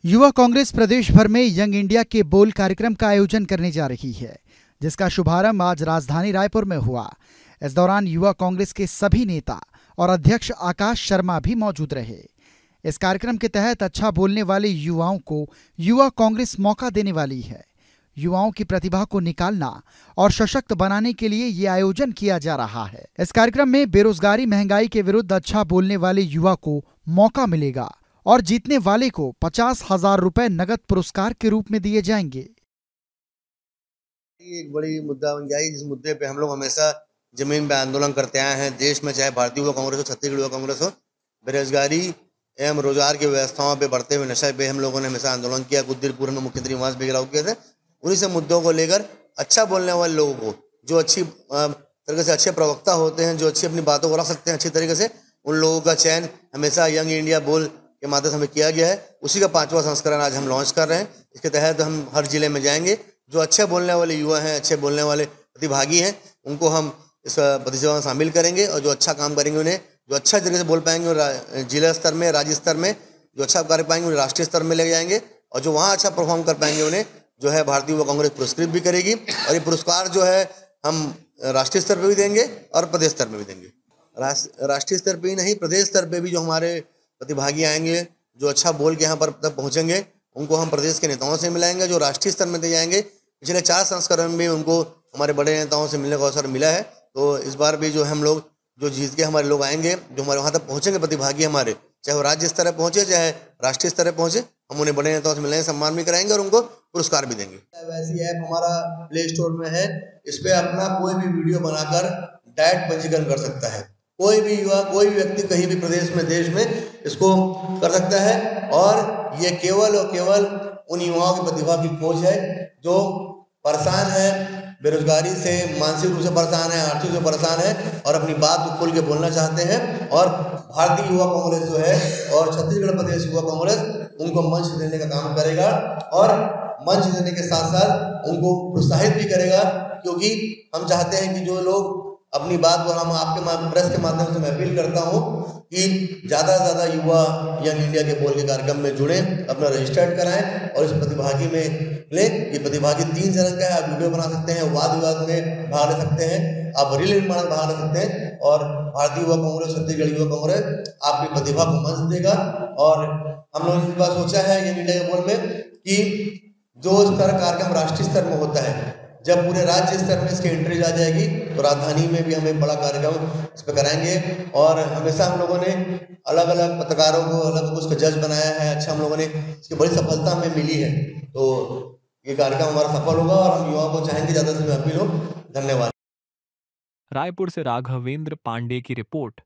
युवा कांग्रेस प्रदेश भर में यंग इंडिया के बोल कार्यक्रम का आयोजन करने जा रही है, जिसका शुभारंभ आज राजधानी रायपुर में हुआ। इस दौरान युवा कांग्रेस के सभी नेता और अध्यक्ष आकाश शर्मा भी मौजूद रहे। इस कार्यक्रम के तहत अच्छा बोलने वाले युवाओं को युवा कांग्रेस मौका देने वाली है। युवाओं की प्रतिभा को निकालना और सशक्त बनाने के लिए ये आयोजन किया जा रहा है। इस कार्यक्रम में बेरोजगारी महंगाई के विरुद्ध अच्छा बोलने वाले युवा को मौका मिलेगा और जीतने वाले को 50,000 रुपए नगद पुरस्कार के रूप में दिए जाएंगे। एक बड़ी मुद्दा बन गया है, जिस मुद्दे पे हम लोग हमेशा जमीन पे आंदोलन करते आए हैं। देश में चाहे भारतीय युवा कांग्रेस हो, छत्तीसगढ़ युवा कांग्रेस हो, बेरोजगारी एवं रोजगार की व्यवस्थाओं पे बढ़ते हुए नशे पे हम लोगों ने हमेशा आंदोलन किया। कुछ देर पूर्व में मुख्यमंत्री निवास भी घेराव किए थे। उन्हीं से मुद्दों को लेकर अच्छा बोलने वाले लोगों को, जो अच्छी तरीके से अच्छे प्रवक्ता होते हैं, जो अच्छी अपनी बातों को रख सकते हैं अच्छी तरीके से, उन लोगों का चयन हमेशा यंग इंडिया बोल के माध्यम से हमें किया गया है। उसी का 5वां संस्करण आज हम लॉन्च कर रहे हैं। इसके तहत हम हर जिले में जाएंगे। जो अच्छे बोलने वाले युवा हैं, अच्छे बोलने वाले प्रतिभागी हैं, उनको हम इस प्रतियोगिता में शामिल करेंगे और जो अच्छा काम करेंगे, उन्हें जो अच्छा तरीके से बोल पाएंगे, जिला स्तर में, राज्य स्तर में जो अच्छा कार्य पाएंगे, उन्हें राष्ट्रीय स्तर में ले जाएंगे और जो वहाँ अच्छा परफॉर्म कर पाएंगे, उन्हें जो है भारतीय युवा कांग्रेस पुरस्कृत भी करेगी। और ये पुरस्कार जो है हम राष्ट्रीय स्तर पर भी देंगे और प्रदेश स्तर पर भी देंगे। राष्ट्रीय स्तर पर ही नहीं, प्रदेश स्तर पर भी जो हमारे प्रतिभागी आएंगे, जो अच्छा बोल के यहाँ पर तक पहुँचेंगे, उनको हम प्रदेश के नेताओं से मिलाएंगे, जो राष्ट्रीय स्तर में दे जाएंगे। पिछले 4 संस्करण में उनको हमारे बड़े नेताओं से मिलने का अवसर मिला है। तो इस बार भी जो हम लोग जो जीत के हमारे लोग आएंगे, जो हमारे वहाँ तक पहुँचेंगे प्रतिभागी हमारे, चाहे वो राज्य स्तर पर पहुँचे चाहे राष्ट्रीय स्तर पर पहुँचे, हम उन्हें बड़े नेताओं से मिलेंगे, सम्मान भी कराएंगे और उनको पुरस्कार भी देंगे। वैसी ऐप हमारा प्ले स्टोर में है। इस पर अपना कोई भी वीडियो बनाकर डायरेक्ट पंजीकरण कर सकता है। कोई भी युवा, कोई भी व्यक्ति कहीं भी प्रदेश में, देश में इसको कर सकता है। और ये केवल और केवल उन युवाओं की प्रतिभा की खोज है जो परेशान है, बेरोजगारी से मानसिक रूप से परेशान है, आर्थिक रूप से परेशान है और अपनी बात को खुल के बोलना चाहते हैं। और भारतीय युवा कांग्रेस जो है और छत्तीसगढ़ प्रदेश युवा कांग्रेस उनको मंच देने का काम करेगा और मंच देने के साथ साथ उनको प्रोत्साहित भी करेगा, क्योंकि हम चाहते हैं कि जो लोग अपनी बात को, हम आपके प्रेस के माध्यम से मैं अपील करता हूं कि ज़्यादा से ज़्यादा युवा यंग इंडिया के बोल के कार्यक्रम में जुड़ें, अपना रजिस्टर्ड कराएं और इस प्रतिभागी में लें। ये प्रतिभागी 3 चरण का है। आप वीडियो बना सकते हैं, वाद विवाद में भाग ले सकते हैं, आप रील निर्माण में भाग ले सकते हैं और भारतीय युवा कांग्रेस, छत्तीसगढ़ युवा कांग्रेस आपकी प्रतिभा को मंच देगा। और हम लोगों ने इस बार सोचा है यंग इंडिया के बोल में कि जो इस तरह कार्यक्रम राष्ट्रीय स्तर में होता है, जब पूरे राज्य स्तर में इसकी एंट्री आ जाएगी तो राजधानी में भी हम एक बड़ा कार्यक्रम इस पर कराएंगे। और हमेशा हम लोगों ने अलग अलग पत्रकारों को, अलग उसका जज बनाया है। अच्छा, हम लोगों ने इसकी बड़ी सफलता हमें मिली है। तो ये कार्यक्रम हमारा सफल होगा और हम युवाओं को चाहेंगे ज़्यादा से ज़्यादा अपील हो। धन्यवाद। रायपुर से राघवेंद्र पांडे की रिपोर्ट।